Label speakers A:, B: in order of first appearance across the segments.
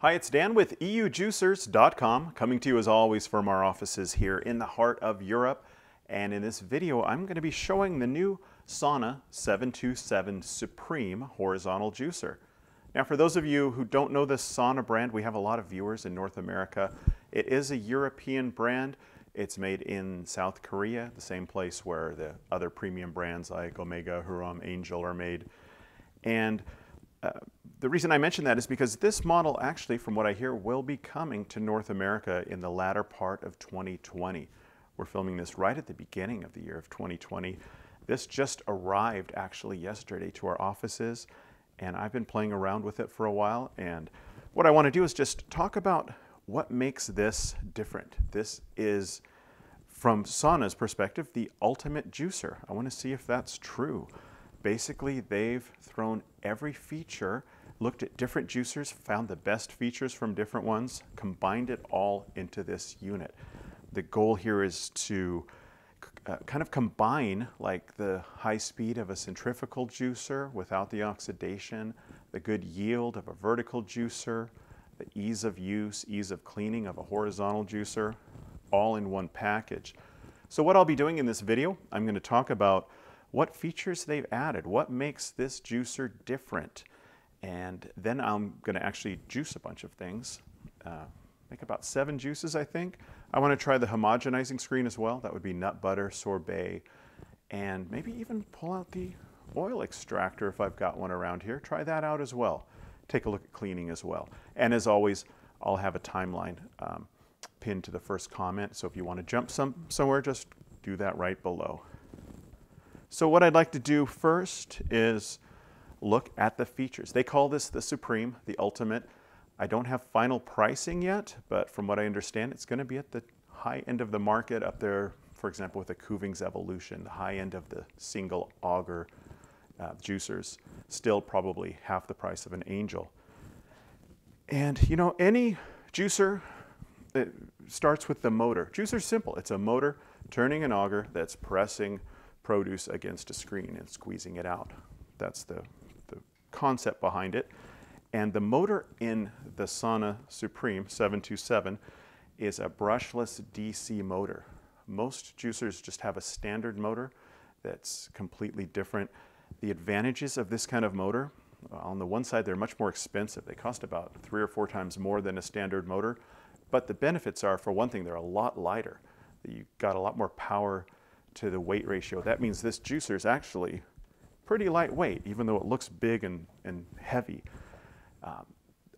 A: Hi, it's Dan with EUJuicers.com, coming to you as always from our offices here in the heart of Europe. And in this video, I'm going to be showing the new Sana 727 Supreme horizontal juicer. Now, for those of you who don't know this Sana brand, we have a lot of viewers in North America. It is a European brand. It's made in South Korea, the same place where the other premium brands like Omega, Huram, Angel are made. And the reason I mention that is because this model actually, from what I hear, will be coming to North America in the latter part of 2020. We're filming this right at the beginning of the year of 2020. This just arrived actually yesterday to our offices, and I've been playing around with it for a while. And what I want to do is just talk about what makes this different. This is, from Sana's perspective, the ultimate juicer. I want to see if that's true. Basically, they've thrown every feature, looked at different juicers, found the best features from different ones, combined it all into this unit. The goal here is to kind of combine like the high speed of a centrifugal juicer without the oxidation, the good yield of a vertical juicer, the ease of use, ease of cleaning of a horizontal juicer, all in one package. So what I'll be doing in this video, I'm going to talk about what features they've added, what makes this juicer different, and then I'm going to actually juice a bunch of things, make about 7 juices I think. I want to try the homogenizing screen as well. That would be nut butter, sorbet, and maybe even pull out the oil extractor if I've got one around here. Try that out as well. Take a look at cleaning as well. And as always, I'll have a timeline pinned to the first comment, so if you want to jump somewhere, just do that right below. So what I'd like to do first is look at the features. They call this the Supreme, the Ultimate. I don't have final pricing yet, but from what I understand, it's going to be at the high end of the market, up there, for example, with the Kuving's Evolution, the high end of the single auger juicers, still probably half the price of an Angel. And you know, any juicer, it starts with the motor. Juicer's simple. It's a motor turning an auger that's pressing produce against a screen and squeezing it out. That's the concept behind it. And the motor in the Sana Supreme 727 is a brushless DC motor. Most juicers just have a standard motor that's completely different. The advantages of this kind of motor, on the one side, they're much more expensive. They cost about 3 or 4 times more than a standard motor. But the benefits are, for one thing, they're a lot lighter. You've got a lot more power to the weight ratio. That means this juicer is actually pretty lightweight, even though it looks big and heavy.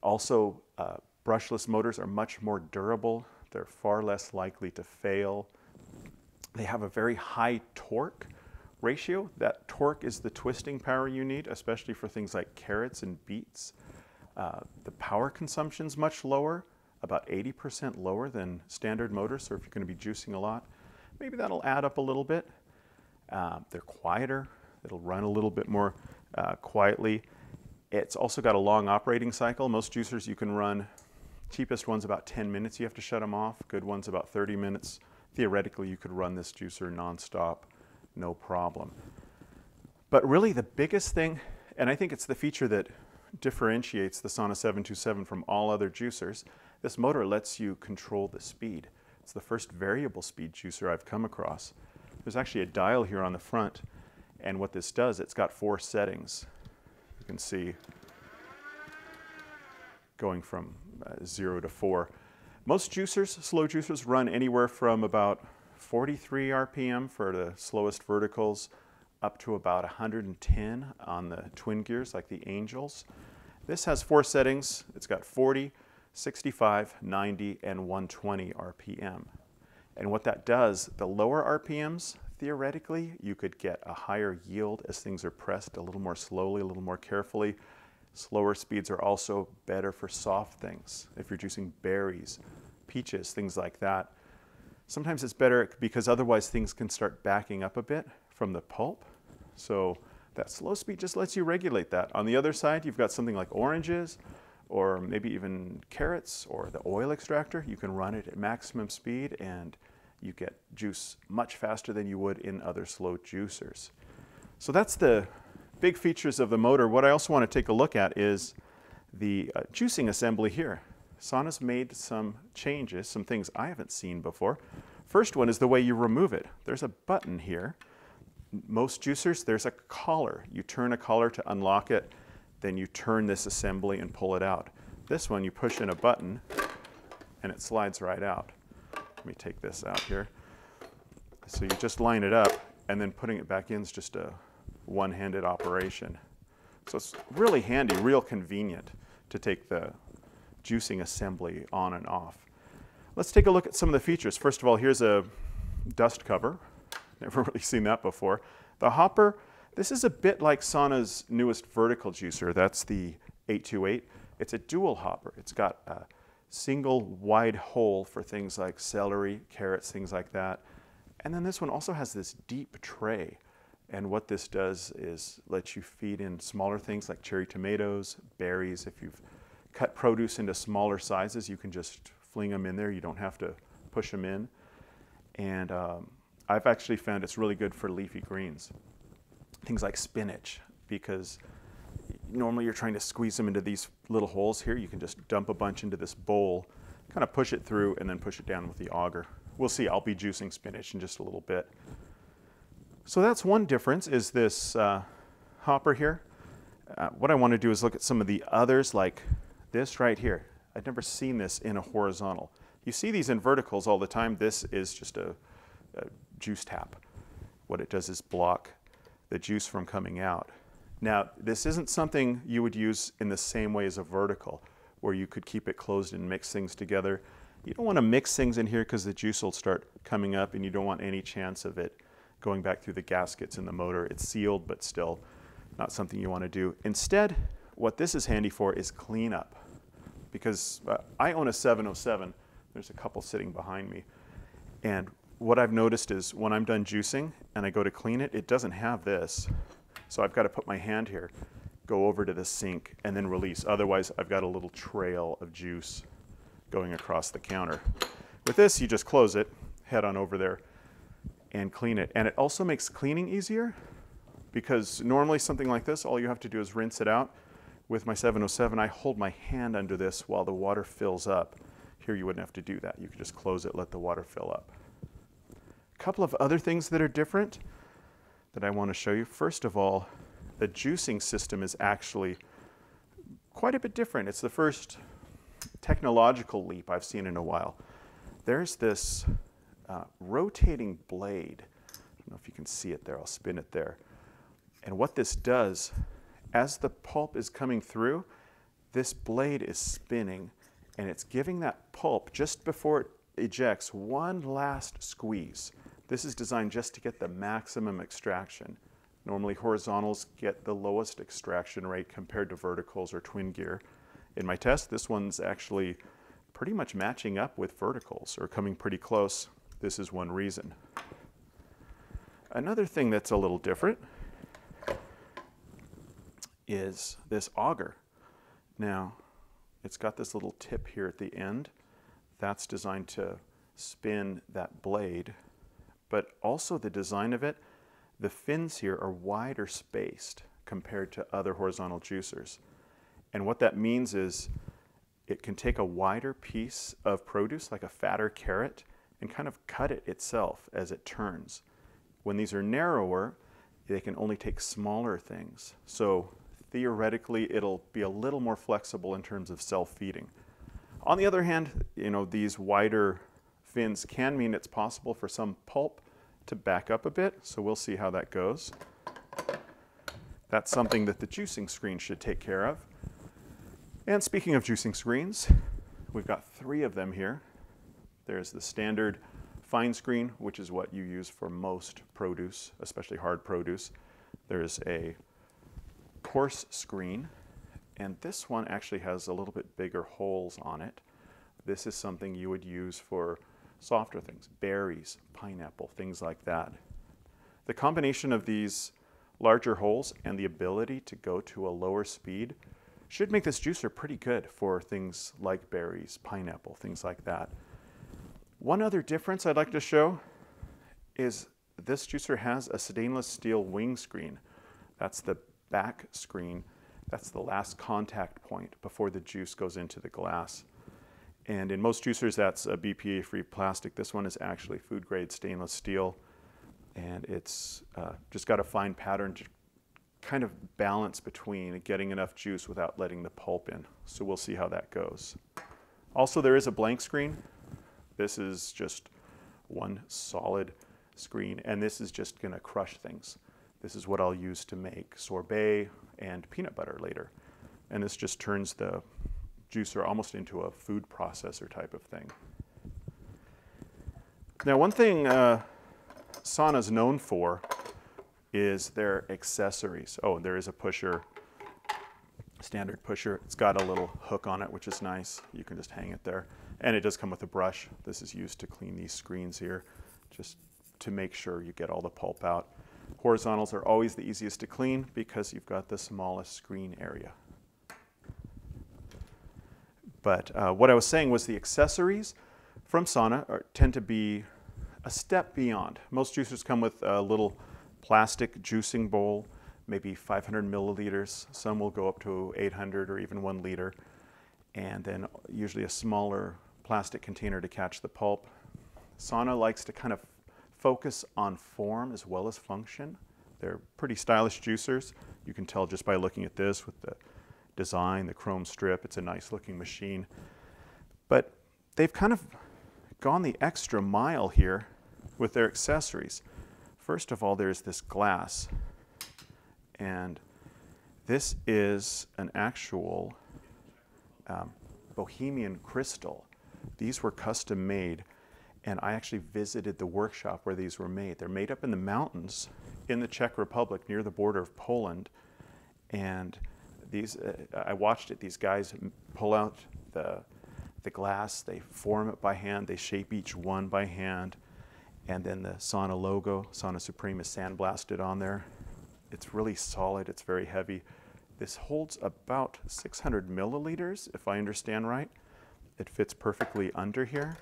A: Also, brushless motors are much more durable. They're far less likely to fail. They have a very high torque ratio. That torque is the twisting power you need, especially for things like carrots and beets. The power consumption is much lower, about 80% lower than standard motors. So if you're going to be juicing a lot, maybe that'll add up a little bit. They're quieter. It'll run a little bit more quietly. It's also got a long operating cycle. Most juicers you can run, cheapest one's about 10 minutes you have to shut them off. Good one's about 30 minutes. Theoretically, you could run this juicer nonstop, no problem. But really the biggest thing, and I think it's the feature that differentiates the Sana 727 from all other juicers, this motor lets you control the speed. It's the first variable speed juicer I've come across. There's actually a dial here on the front, and what this does, it's got 4 settings. You can see going from 0 to 4. Most juicers, slow juicers, run anywhere from about 43 RPM for the slowest verticals up to about 110 on the twin gears like the Angels. This has 4 settings. It's got 40, 65, 90, and 120 RPM. And what that does, the lower RPMs, theoretically, you could get a higher yield as things are pressed a little more slowly, a little more carefully. Slower speeds are also better for soft things. If you're juicing berries, peaches, things like that. Sometimes it's better because otherwise things can start backing up a bit from the pulp. So that slow speed just lets you regulate that. On the other side, you've got something like oranges, or maybe even carrots, or the oil extractor. You can run it at maximum speed and you get juice much faster than you would in other slow juicers. So that's the big features of the motor. What I also want to take a look at is the juicing assembly here. Sana's made some changes, some things I haven't seen before. First one is the way you remove it. There's a button here. Most juicers, there's a collar. You turn a collar to unlock it, then you turn this assembly and pull it out. This one, you push in a button, and it slides right out. Let me take this out here. So you just line it up, and then putting it back in is just a one-handed operation. So it's really handy, real convenient to take the juicing assembly on and off. Let's take a look at some of the features. First of all, here's a dust cover. Never really seen that before. The hopper, this is a bit like Sana's newest vertical juicer. That's the 828. It's a dual hopper. It's got a single wide hole for things like celery, carrots, things like that. And then this one also has this deep tray. And what this does is let you feed in smaller things like cherry tomatoes, berries. If you've cut produce into smaller sizes, you can just fling them in there. You don't have to push them in. And I've actually found it's really good for leafy greens. Things like spinach, because normally you're trying to squeeze them into these little holes here. You can just dump a bunch into this bowl, kind of push it through, and then push it down with the auger. We'll see, I'll be juicing spinach in just a little bit. So that's one difference, is this hopper here. What I want to do is look at some of the others, like this right here. I've never seen this in a horizontal. You see these in verticals all the time. This is just a juice tap. What it does is block the juice from coming out. Now, this isn't something you would use in the same way as a vertical, where you could keep it closed and mix things together. You don't want to mix things in here because the juice will start coming up, and you don't want any chance of it going back through the gaskets in the motor. It's sealed, but still not something you want to do. Instead, what this is handy for is cleanup. Because I own a 707. There's a couple sitting behind me. And what I've noticed is when I'm done juicing and I go to clean it, it doesn't have this. So I've got to put my hand here, go over to the sink, and then release. Otherwise, I've got a little trail of juice going across the counter. With this, you just close it, head on over there, and clean it. And it also makes cleaning easier, because normally something like this, all you have to do is rinse it out. With my 707, I hold my hand under this while the water fills up. Here you wouldn't have to do that. You could just close it, let the water fill up. A couple of other things that are different that I want to show you. First of all, the juicing system is actually quite a bit different. It's the first technological leap I've seen in a while. There's this rotating blade. I don't know if you can see it there. I'll spin it there. And what this does, as the pulp is coming through, this blade is spinning, and it's giving that pulp, just before it ejects, one last squeeze. This is designed just to get the maximum extraction. Normally horizontals get the lowest extraction rate compared to verticals or twin gear. In my test, this one's actually pretty much matching up with verticals, or coming pretty close. This is one reason. Another thing that's a little different is this auger. Now, it's got this little tip here at the end. That's designed to spin that blade, but also the design of it, the fins here are wider spaced compared to other horizontal juicers. And what that means is it can take a wider piece of produce, like a fatter carrot, and kind of cut it itself as it turns. When these are narrower, they can only take smaller things. So theoretically, it'll be a little more flexible in terms of self-feeding. On the other hand, these wider fins can mean it's possible for some pulp to back up a bit, so we'll see how that goes. That's something that the juicing screen should take care of. And speaking of juicing screens, we've got 3 of them here. There's the standard fine screen, which is what you use for most produce, especially hard produce. There's a coarse screen, and this one actually has a little bit bigger holes on it. This is something you would use for softer things, berries, pineapple, things like that. The combination of these larger holes and the ability to go to a lower speed should make this juicer pretty good for things like berries, pineapple, things like that. One other difference I'd like to show is this juicer has a stainless steel wing screen. That's the back screen. That's the last contact point before the juice goes into the glass. And in most juicers, that's a BPA-free plastic. This one is actually food-grade stainless steel. And it's just got a fine pattern to kind of balance between getting enough juice without letting the pulp in. So we'll see how that goes. Also, there is a blank screen. This is just one solid screen, and this is just going to crush things. This is what I'll use to make sorbet and peanut butter later. And this just turns the juicer almost into a food processor type of thing. Now, one thing Sana's known for is their accessories. Oh, there is a pusher, standard pusher. It's got a little hook on it, which is nice. You can just hang it there. And it does come with a brush. This is used to clean these screens here, just to make sure you get all the pulp out. Horizontals are always the easiest to clean because you've got the smallest screen area. But what I was saying was the accessories from Sana tend to be a step beyond. Most juicers come with a little plastic juicing bowl, maybe 500 milliliters. Some will go up to 800 or even 1 liter. And then usually a smaller plastic container to catch the pulp. Sana likes to kind of focus on form as well as function. They're pretty stylish juicers. You can tell just by looking at this with the design, the chrome strip. It's a nice looking machine. But they've kind of gone the extra mile here with their accessories. First of all, there's this glass. And this is an actual Bohemian crystal. These were custom made, and I actually visited the workshop where these were made. They're made up in the mountains in the Czech Republic near the border of Poland. And these, I watched it. These guys pull out the glass, they form it by hand, they shape each one by hand, and then the Sana logo, Sana Supreme, is sandblasted on there. It's really solid, it's very heavy. This holds about 600 milliliters, if I understand right. It fits perfectly under here.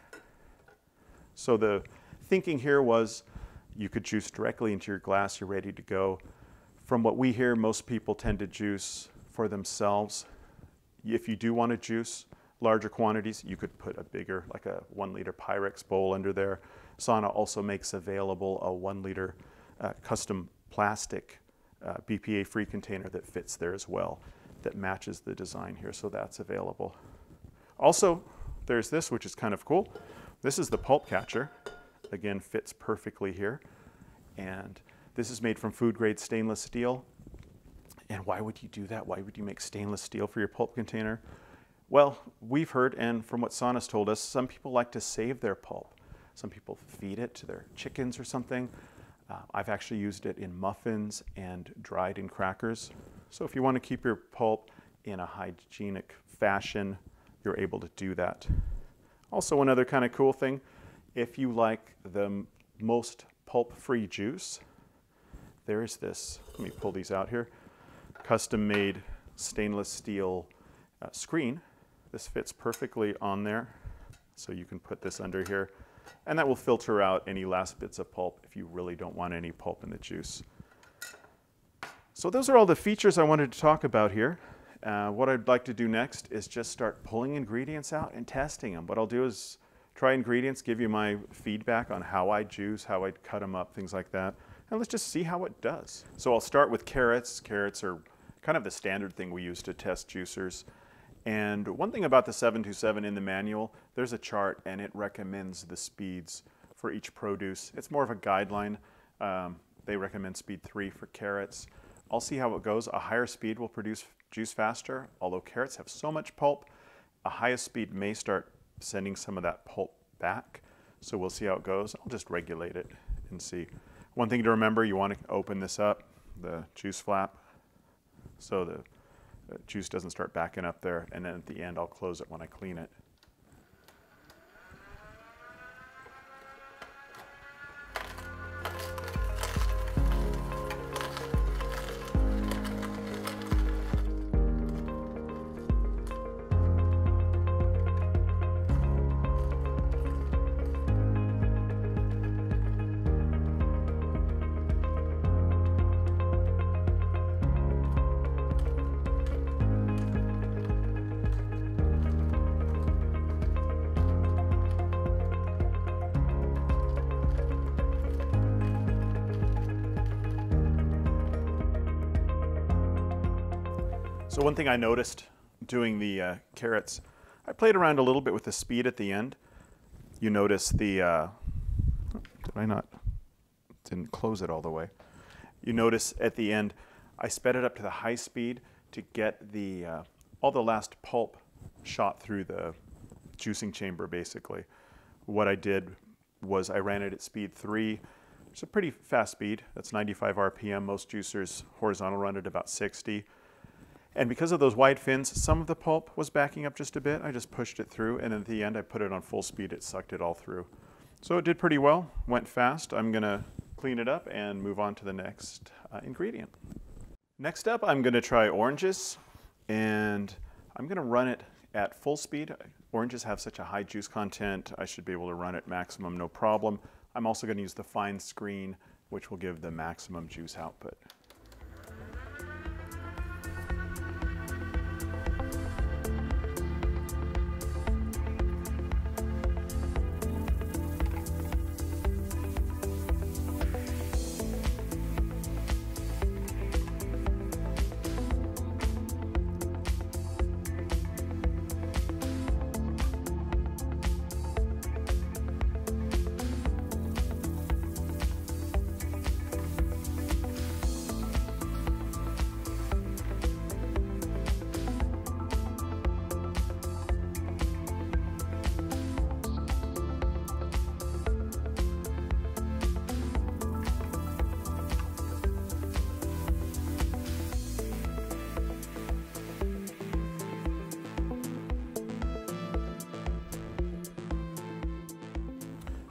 A: So the thinking here was you could juice directly into your glass, you're ready to go. From what we hear, most people tend to juice for themselves. If you do want to juice larger quantities, you could put a bigger, like a 1 liter Pyrex bowl under there. Sana also makes available a 1 liter custom plastic BPA-free container that fits there as well, that matches the design here, so that's available. Also, there's this, which is kind of cool. This is the pulp catcher. Again, fits perfectly here. And this is made from food-grade stainless steel. And why would you do that? Why would you make stainless steel for your pulp container? Well, we've heard, and from what Sana's told us, some people like to save their pulp. Some people feed it to their chickens or something. I've actually used it in muffins and dried in crackers. So if you want to keep your pulp in a hygienic fashion, you're able to do that. Also, another kind of cool thing, if you like the most pulp-free juice, there is this, let me pull these out here, custom-made stainless steel screen. This fits perfectly on there, so you can put this under here, and that will filter out any last bits of pulp if you really don't want any pulp in the juice. So those are all the features I wanted to talk about here. What I'd like to do next is just start pulling ingredients out and testing them. What I'll do is try ingredients, give you my feedback on how I juice, how I cut them up, things like that. And let's just see how it does. So I'll start with carrots. Carrots are kind of the standard thing we use to test juicers. And one thing about the 727 in the manual, there's a chart and it recommends the speeds for each produce. It's more of a guideline. They recommend speed 3 for carrots. I'll see how it goes. A higher speed will produce juice faster. Although carrots have so much pulp, a highest speed may start sending some of that pulp back. So we'll see how it goes. I'll just regulate it and see. One thing to remember, you want to open this up, the juice flap, so the juice doesn't start backing up there. And then at the end, I'll close it when I clean it. So one thing I noticed doing the carrots, I played around a little bit with the speed at the end. You notice the, didn't close it all the way. You notice at the end, I sped it up to the high speed to get the, all the last pulp shot through the juicing chamber basically. What I did was I ran it at speed 3. It's a pretty fast speed. That's 95 RPM. Most juicers horizontal run at about 60. And because of those wide fins, some of the pulp was backing up just a bit. I just pushed it through, and at the end I put it on full speed. It sucked it all through. So it did pretty well, went fast. I'm gonna clean it up and move on to the next ingredient. Next up, I'm gonna try oranges, and I'm gonna run it at full speed. Oranges have such a high juice content, I should be able to run it maximum, no problem. I'm also gonna use the fine screen, which will give the maximum juice output.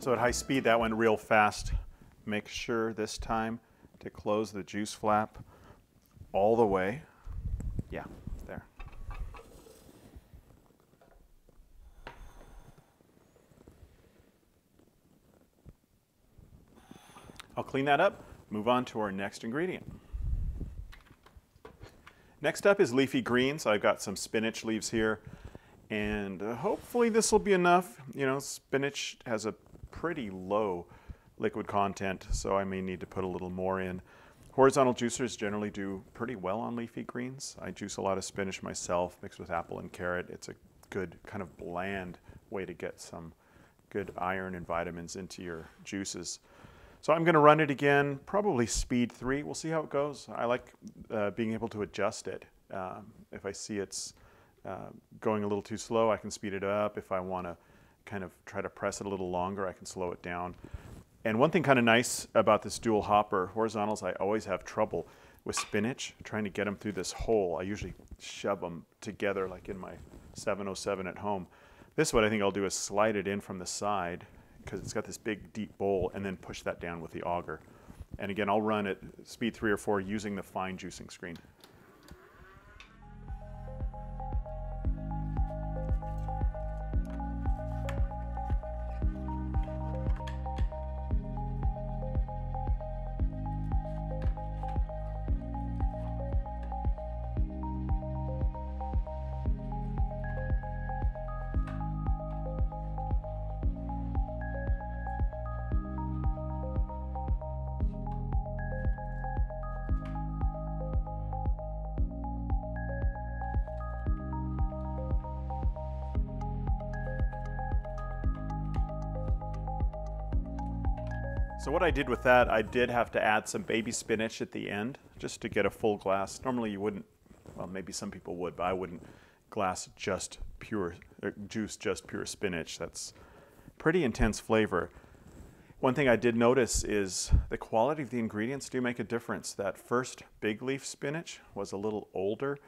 A: So at high speed, that went real fast. Make sure this time to close the juice flap all the way. Yeah, there. I'll clean that up, move on to our next ingredient. Next up is leafy greens. I've got some spinach leaves here, and hopefully this will be enough. You know, spinach has a pretty low liquid content, so I may need to put a little more in. Horizontal juicers generally do pretty well on leafy greens. I juice a lot of spinach myself, mixed with apple and carrot. It's a good kind of bland way to get some good iron and vitamins into your juices. So I'm going to run it again, probably speed 3. We'll see how it goes. I like being able to adjust it. If I see it's going a little too slow, I can speed it up. If I want to kind of try to press it a little longer, I can slow it down. And one thing kind of nice about this dual hopper, horizontals, I always have trouble with spinach, trying to get them through this hole. I usually shove them together like in my 707 at home. This one I think I'll do is slide it in from the side because it's got this big deep bowl, and then push that down with the auger. And again, I'll run at speed 3 or 4 using the fine juicing screen. So what I did with that, I did have to add some baby spinach at the end just to get a full glass. Normally you wouldn't, well, maybe some people would, but I wouldn't glass just pure, juice just pure spinach. That's pretty intense flavor. One thing I did notice is the quality of the ingredients do make a difference. That first big leaf spinach was a little older,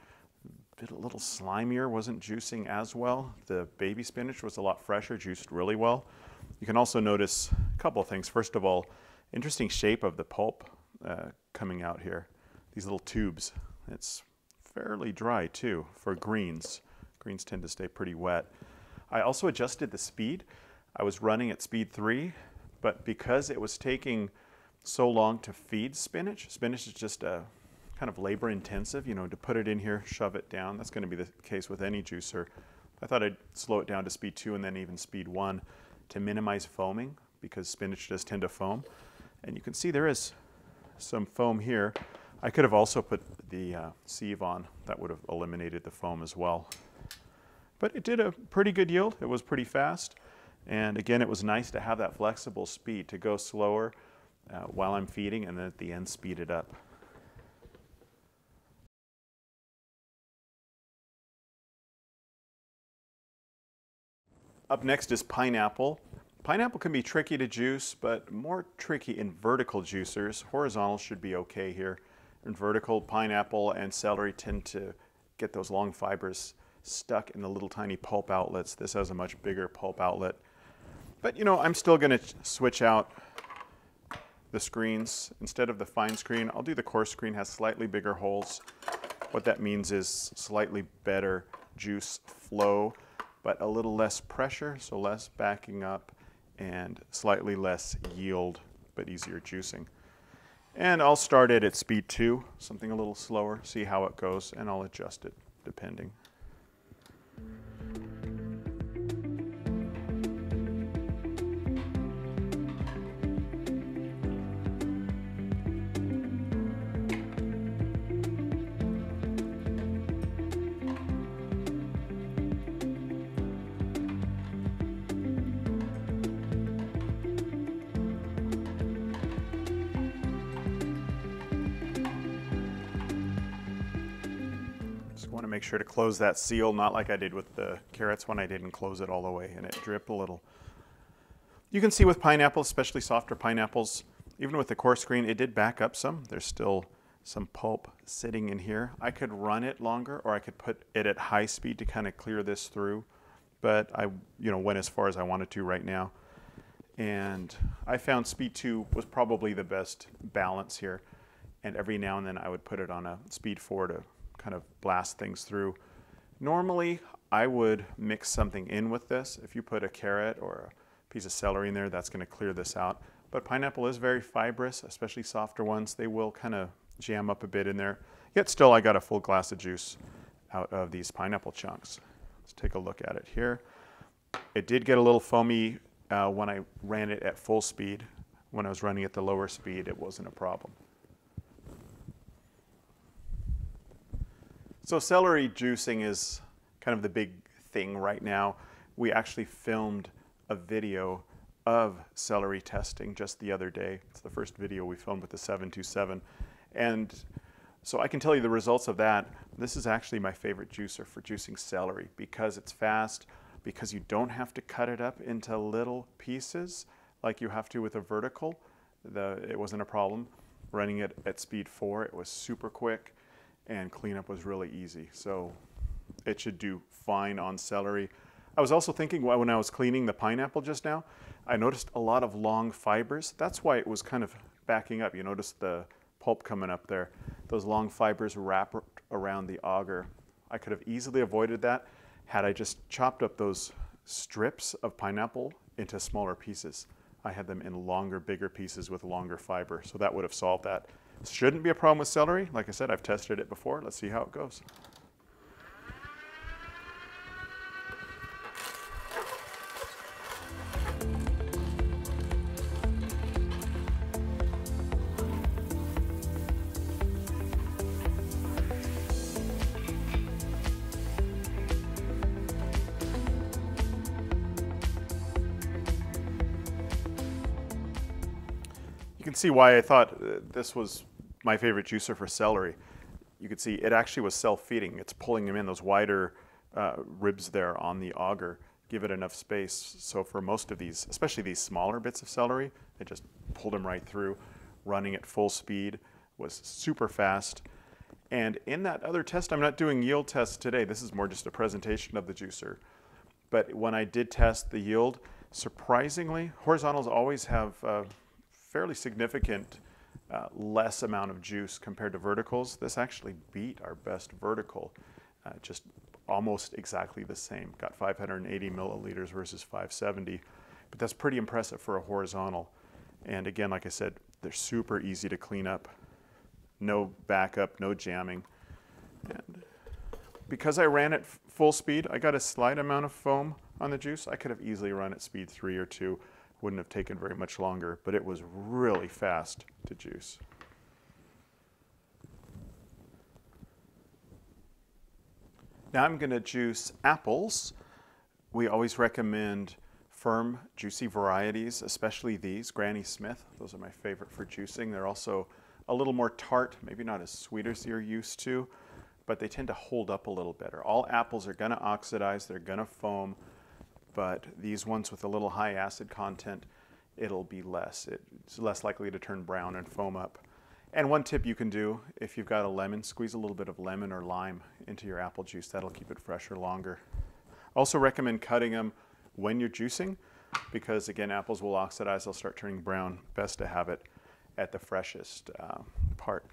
A: a little slimier, wasn't juicing as well. The baby spinach was a lot fresher, juiced really well. You can also notice a couple of things. First of all, interesting shape of the pulp coming out here. These little tubes. It's fairly dry too for greens. Greens tend to stay pretty wet. I also adjusted the speed. I was running at speed 3, but because it was taking so long to feed spinach, spinach is just a kind of labor intensive, you know, to put it in here, shove it down. That's going to be the case with any juicer. I thought I'd slow it down to speed 2 and then even speed 1 to minimize foaming, because spinach does tend to foam. And you can see there is some foam here. I could have also put the sieve on. That would have eliminated the foam as well. But it did a pretty good yield. It was pretty fast. And again, it was nice to have that flexible speed to go slower while I'm feeding, and then at the end speed it up. Up next is pineapple. Pineapple can be tricky to juice, but more tricky in vertical juicers. Horizontal should be okay here. In vertical, pineapple and celery tend to get those long fibers stuck in the little tiny pulp outlets. This has a much bigger pulp outlet. But you know, I'm still going to switch out the screens. Instead of the fine screen, I'll do the coarse screen. Has slightly bigger holes. What that means is slightly better juice flow, but a little less pressure, so less backing up, and slightly less yield, but easier juicing. And I'll start it at speed 2, something a little slower, see how it goes, and I'll adjust it depending. Want to make sure to close that seal, not like I did with the carrots when I didn't close it all the way and it dripped a little. You can see with pineapple, especially softer pineapples, even with the coarse screen, it did back up some. There's still some pulp sitting in here. I could run it longer, or I could put it at high speed to kind of clear this through, but I went as far as I wanted to right now. And I found speed 2 was probably the best balance here, and every now and then I would put it on a speed 4 to kind of blast things through. Normally, I would mix something in with this. If you put a carrot or a piece of celery in there, that's going to clear this out. But pineapple is very fibrous, especially softer ones. They will kind of jam up a bit in there. Yet still, I got a full glass of juice out of these pineapple chunks. Let's take a look at it here. It did get a little foamy when I ran it at full speed. When I was running at the lower speed, it wasn't a problem. So celery juicing is kind of the big thing right now. We actually filmed a video of celery testing just the other day. It's the first video we filmed with the 727. And so I can tell you the results of that. This is actually my favorite juicer for juicing celery because it's fast, because you don't have to cut it up into little pieces like you have to with a vertical. It wasn't a problem. Running it at speed 4, it was super quick. And cleanup was really easy. So it should do fine on celery. I was also thinking when I was cleaning the pineapple just now, I noticed a lot of long fibers. That's why it was kind of backing up. You notice the pulp coming up there. Those long fibers wrap around the auger. I could have easily avoided that had I just chopped up those strips of pineapple into smaller pieces. I had them in longer, bigger pieces with longer fiber, so that would have solved that. Shouldn't be a problem with celery. Like I said, I've tested it before. Let's see how it goes. You can see why I thought this was my favorite juicer for celery. You can see it actually was self-feeding. It's pulling them in, those wider ribs there on the auger, give it enough space. So for most of these, especially these smaller bits of celery, it just pulled them right through. Running at full speed was super fast. And in that other test, I'm not doing yield tests today. This is more just a presentation of the juicer. But when I did test the yield, surprisingly, horizontals always have fairly significant less amount of juice compared to verticals. This actually beat our best vertical, just almost exactly the same. Got 580 milliliters versus 570, but that's pretty impressive for a horizontal. And again, like I said, they're super easy to clean up. No backup, no jamming. And because I ran at full speed, I got a slight amount of foam on the juice. I could have easily run at speed 3 or 2. Wouldn't have taken very much longer, but it was really fast to juice. Now I'm going to juice apples. We always recommend firm, juicy varieties, especially these, Granny Smith. Those are my favorite for juicing. They're also a little more tart, maybe not as sweet as you're used to, but they tend to hold up a little better. All apples are going to oxidize, they're going to foam, but these ones with a little high acid content, it'll be less. It's less likely to turn brown and foam up. And one tip you can do, if you've got a lemon, squeeze a little bit of lemon or lime into your apple juice. That'll keep it fresher longer. I also recommend cutting them when you're juicing because, again, apples will oxidize. They'll start turning brown. Best to have it at the freshest part.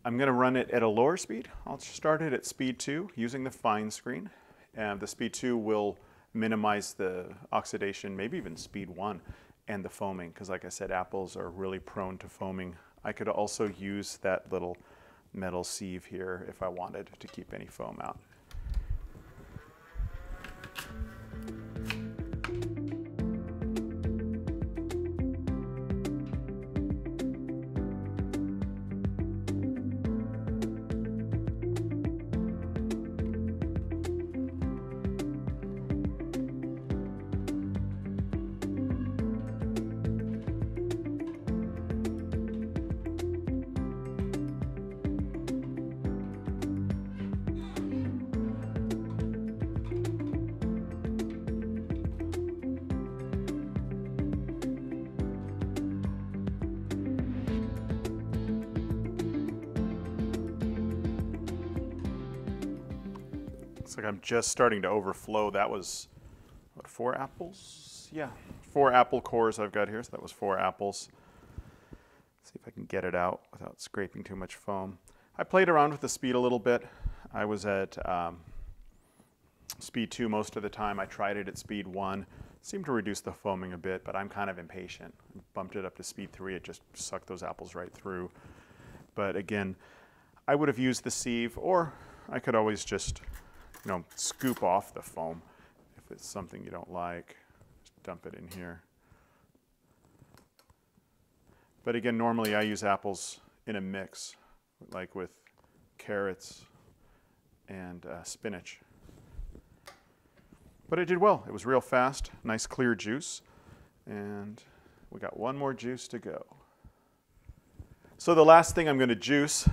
A: I'm going to run it at a lower speed. I'll start it at speed 2 using the fine screen. And the speed 2 will minimize the oxidation, maybe even speed 1, and the foaming, because like I said, apples are really prone to foaming. I could also use that little metal sieve here if I wanted to keep any foam out. Looks like I'm just starting to overflow. That was, what, 4 apples? Yeah, 4 apple cores I've got here, so that was 4 apples. Let's see if I can get it out without scraping too much foam. I played around with the speed a little bit. I was at speed 2 most of the time. I tried it at speed 1. It seemed to reduce the foaming a bit, but I'm kind of impatient. I bumped it up to speed 3. It just sucked those apples right through. But again, I would have used the sieve, or I could always just scoop off the foam if it's something you don't like. Just dump it in here. But again, normally I use apples in a mix, like with carrots and spinach. But it did well. It was real fast, nice clear juice, and we got one more juice to go. So the last thing I'm going to juice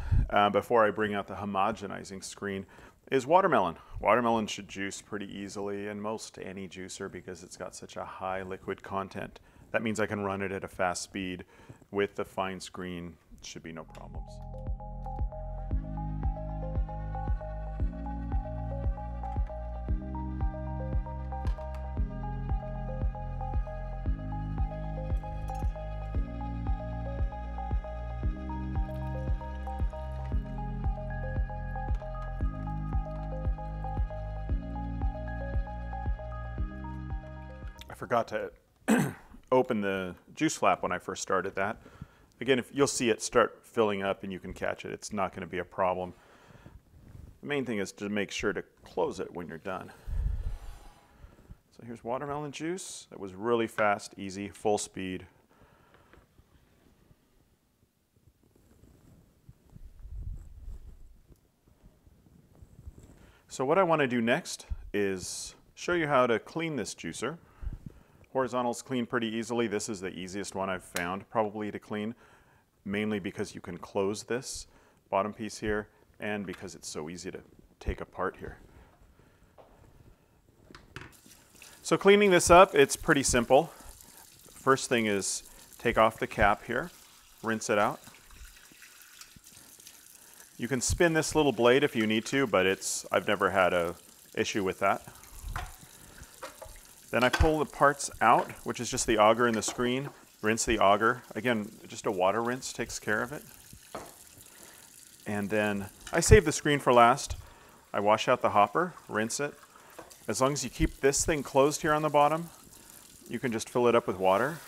A: before I bring out the homogenizing screen is watermelon. Watermelon should juice pretty easily in most any juicer because it's got such a high liquid content. That means I can run it at a fast speed with the fine screen. It should be no problems. I forgot to open the juice flap when I first started that. Again, if you'll see it start filling up and you can catch it, it's not going to be a problem. The main thing is to make sure to close it when you're done. So here's watermelon juice. That was really fast, easy, full speed. So what I want to do next is show you how to clean this juicer. Horizontals clean pretty easily. This is the easiest one I've found probably to clean, mainly because you can close this bottom piece here and because it's so easy to take apart here. So cleaning this up, it's pretty simple. First thing is take off the cap here, rinse it out. You can spin this little blade if you need to, but I've never had an issue with that. Then I pull the parts out, which is just the auger and the screen. Rinse the auger. Again, just a water rinse takes care of it. And then I save the screen for last. I wash out the hopper, rinse it. As long as you keep this thing closed here on the bottom, you can just fill it up with water.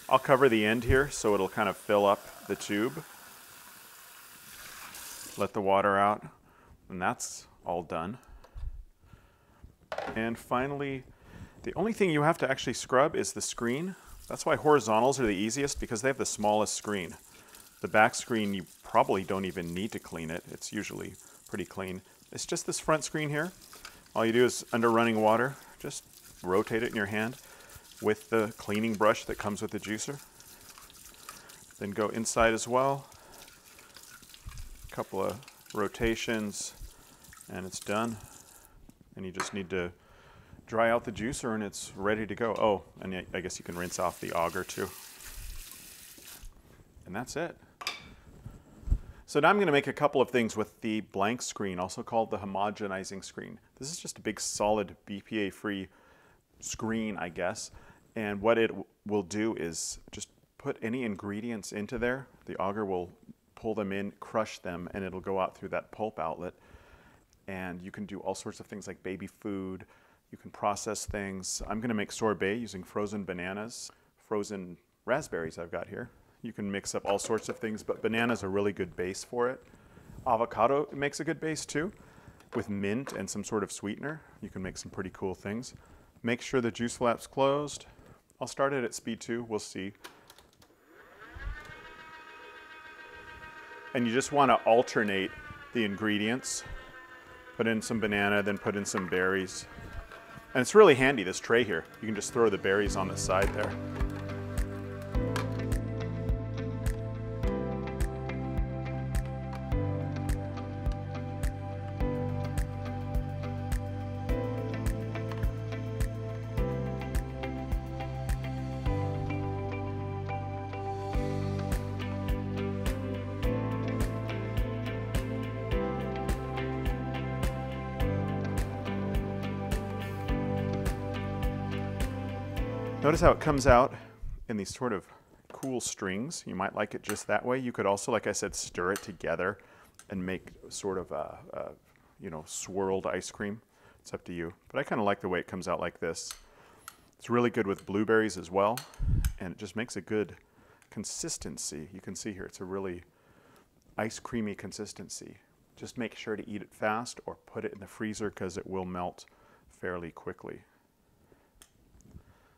A: I'll cover the end here so it'll kind of fill up the tube. Let the water out, and that's all done. And finally, the only thing you have to actually scrub is the screen. That's why horizontals are the easiest, because they have the smallest screen. The back screen, you probably don't even need to clean it. It's usually pretty clean. It's just this front screen here. All you do is, under running water, just rotate it in your hand with the cleaning brush that comes with the juicer. Then go inside as well. A couple of rotations and it's done. And you just need to dry out the juicer and it's ready to go. Oh, and I guess you can rinse off the auger too. And that's it. So now I'm going to make a couple of things with the blank screen, also called the homogenizing screen. This is just a big solid BPA-free screen, I guess. And what it will do is just put any ingredients into there. The auger will pull them in, crush them, and it'll go out through that pulp outlet. And you can do all sorts of things like baby food. You can process things. I'm going to make sorbet using frozen bananas, frozen raspberries I've got here. You can mix up all sorts of things, but banana's a really good base for it. Avocado makes a good base too. With mint and some sort of sweetener, you can make some pretty cool things. Make sure the juice flap's closed. I'll start it at speed 2, we'll see. And you just want to alternate the ingredients. Put in some banana, then put in some berries. And it's really handy, this tray here. You can just throw the berries on the side there. Notice how it comes out in these sort of cool strings. You might like it just that way. You could also, like I said, stir it together and make sort of a you know, swirled ice cream. It's up to you. But I kind of like the way it comes out like this. It's really good with blueberries as well, and it just makes a good consistency. You can see here, it's a really ice creamy consistency. Just make sure to eat it fast or put it in the freezer because it will melt fairly quickly.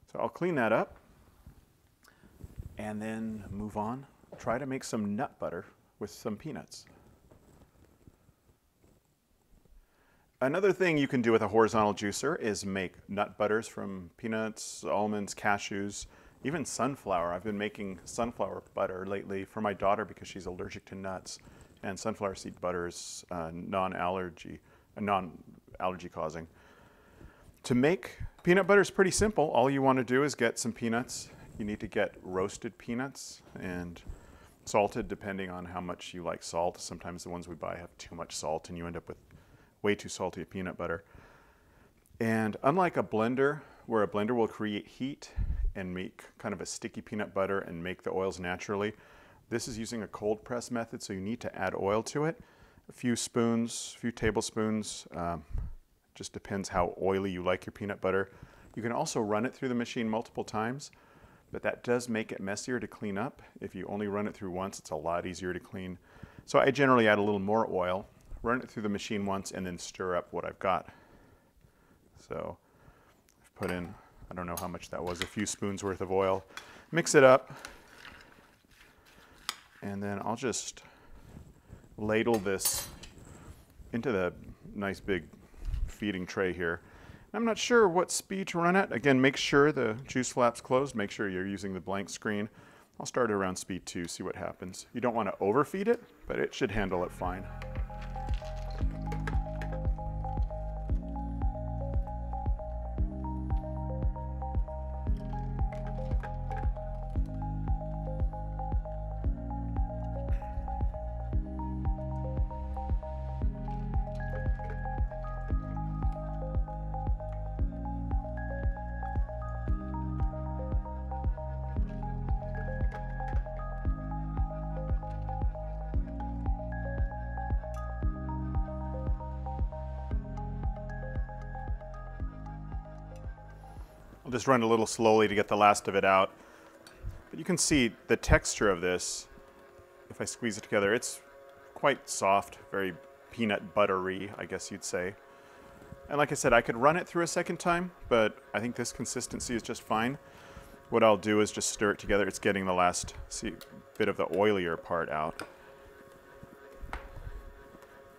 A: So I'll clean that up and then move on. Try to make some nut butter with some peanuts. Another thing you can do with a horizontal juicer is make nut butters from peanuts, almonds, cashews, even sunflower. I've been making sunflower butter lately for my daughter because she's allergic to nuts. And sunflower seed butter is non-allergy causing. To make peanut butter is pretty simple. All you want to do is get some peanuts. You need to get roasted peanuts and salted depending on how much you like salt. Sometimes the ones we buy have too much salt and you end up with way too salty peanut butter. And unlike a blender, where a blender will create heat and make kind of a sticky peanut butter and make the oils naturally, this is using a cold press method, so you need to add oil to it. A few spoons, a few tablespoons. Just depends how oily you like your peanut butter. You can also run it through the machine multiple times, but that does make it messier to clean up. If you only run it through once, it's a lot easier to clean. So I generally add a little more oil, run it through the machine once, and then stir up what I've got. So I've put in, I don't know how much that was, a few spoons worth of oil. Mix it up, and then I'll just ladle this into the nice big feeding tray here. I'm not sure what speed to run at. Again, make sure the juice flap's closed. Make sure you're using the blank screen. I'll start it around speed 2, see what happens. You don't want to overfeed it, but it should handle it fine. I'll just run a little slowly to get the last of it out. But you can see the texture of this, if I squeeze it together, it's quite soft, very peanut buttery, I guess you'd say. And like I said, I could run it through a second time, but I think this consistency is just fine. What I'll do is just stir it together. It's getting the last bit of the oilier part out.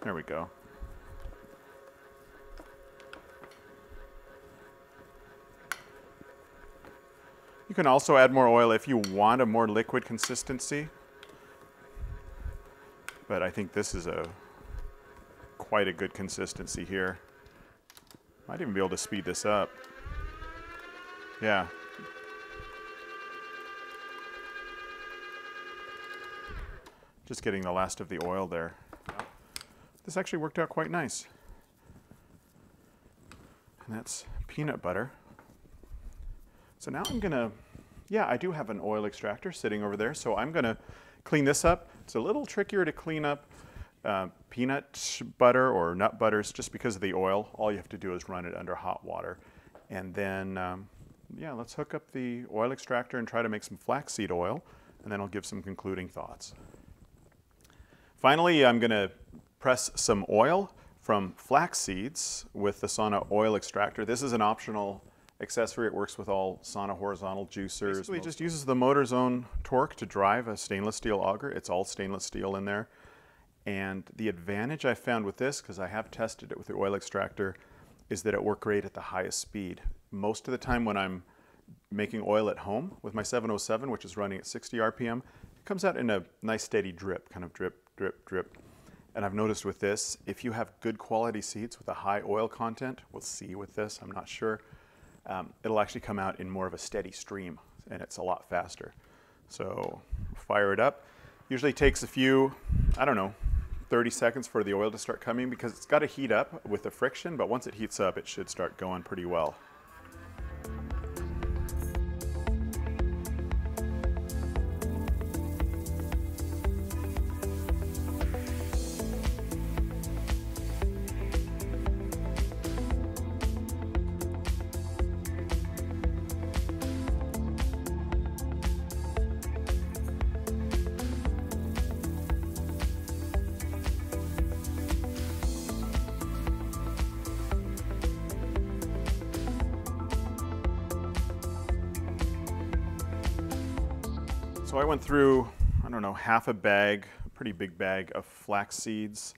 A: There we go. You can also add more oil if you want a more liquid consistency. But I think this is quite a good consistency here. Might even be able to speed this up. Yeah. Just getting the last of the oil there. This actually worked out quite nice. And that's peanut butter. So now I'm gonna, yeah, I do have an oil extractor sitting over there, so I'm gonna clean this up. It's a little trickier to clean up peanut butter or nut butters just because of the oil. All you have to do is run it under hot water. And then, yeah, let's hook up the oil extractor and try to make some flaxseed oil, and then I'll give some concluding thoughts. Finally, I'm gonna press some oil from flax seeds with the Sana oil extractor. This is an optional accessory. It works with all Sana horizontal juicers. Basically, it just uses the motor's own torque to drive a stainless steel auger. It's all stainless steel in there. And the advantage I found with this, because I have tested it with the oil extractor, is that it worked great at the highest speed. Most of the time when I'm making oil at home with my 707, which is running at 60 RPM, it comes out in a nice steady drip, kind of drip, drip, drip. And I've noticed with this, if you have good quality seeds with a high oil content, we'll see with this, I'm not sure, it'll actually come out in more of a steady stream, and it's a lot faster. So fire it up. Usually takes a few, I don't know, 30 seconds for the oil to start coming because it's got to heat up with the friction, but once it heats up, it should start going pretty well. So I went through, I don't know, half a bag, a pretty big bag of flax seeds.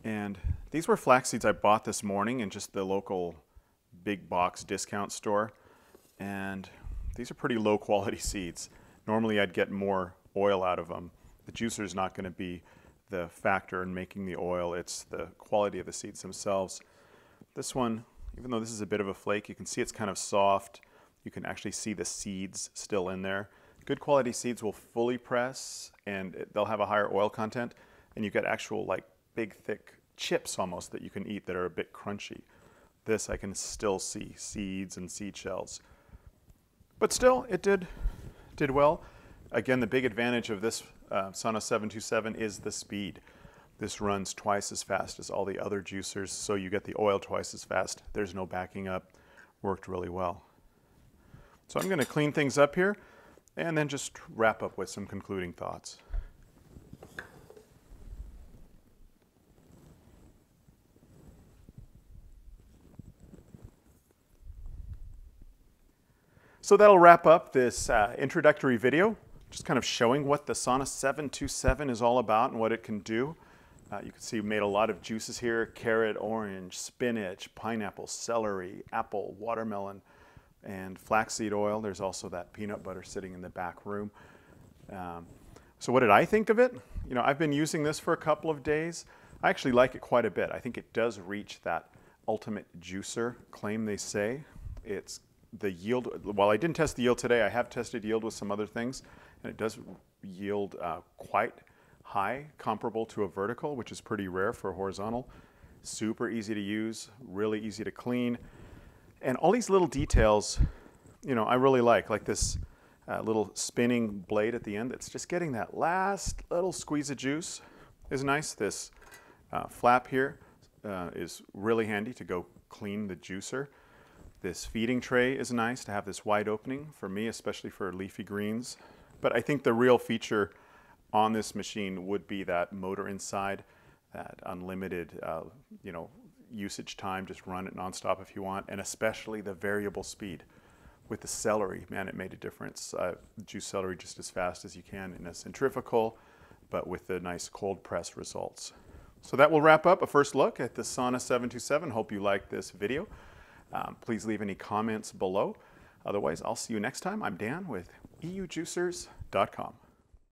A: And these were flax seeds I bought this morning in just the local big box discount store. And these are pretty low quality seeds. Normally I'd get more oil out of them. The juicer is not going to be the factor in making the oil. It's the quality of the seeds themselves. This one, even though this is a bit of a flake, you can see it's kind of soft. You can actually see the seeds still in there. Good quality seeds will fully press and they'll have a higher oil content, and you get actual like big thick chips almost that you can eat that are a bit crunchy. This I can still see seeds and seed shells. But still, it did well. Again, the big advantage of this Sana 727 is the speed. This runs twice as fast as all the other juicers, so you get the oil twice as fast. There's no backing up. Worked really well. So I'm going to clean things up here and then just wrap up with some concluding thoughts. So that'll wrap up this introductory video, just kind of showing what the Sana 727 is all about and what it can do. You can see we made a lot of juices here: carrot, orange, spinach, pineapple, celery, apple, watermelon, and flaxseed oil. There's also that peanut butter sitting in the back room. So what did I think of it? You know, I've been using this for a couple of days. I actually like it quite a bit. I think it does reach that ultimate juicer claim they say. It's the yield, while I didn't test the yield today, I have tested yield with some other things, and it does yield quite high, comparable to a vertical, which is pretty rare for a horizontal. Super easy to use, really easy to clean. And all these little details, you know, I really like this little spinning blade at the end that's just getting that last little squeeze of juice is nice. This flap here is really handy to go clean the juicer. This feeding tray is nice to have this wide opening for me, especially for leafy greens. But I think the real feature on this machine would be that motor inside, that unlimited, you know, usage time, just run it nonstop if you want, and especially the variable speed. With the celery, man, it made a difference. Juice celery just as fast as you can in a centrifugal, but with the nice cold press results. So that will wrap up a first look at the Sana 727. Hope you liked this video. Please leave any comments below. Otherwise, I'll see you next time. I'm Dan with EUjuicers.com.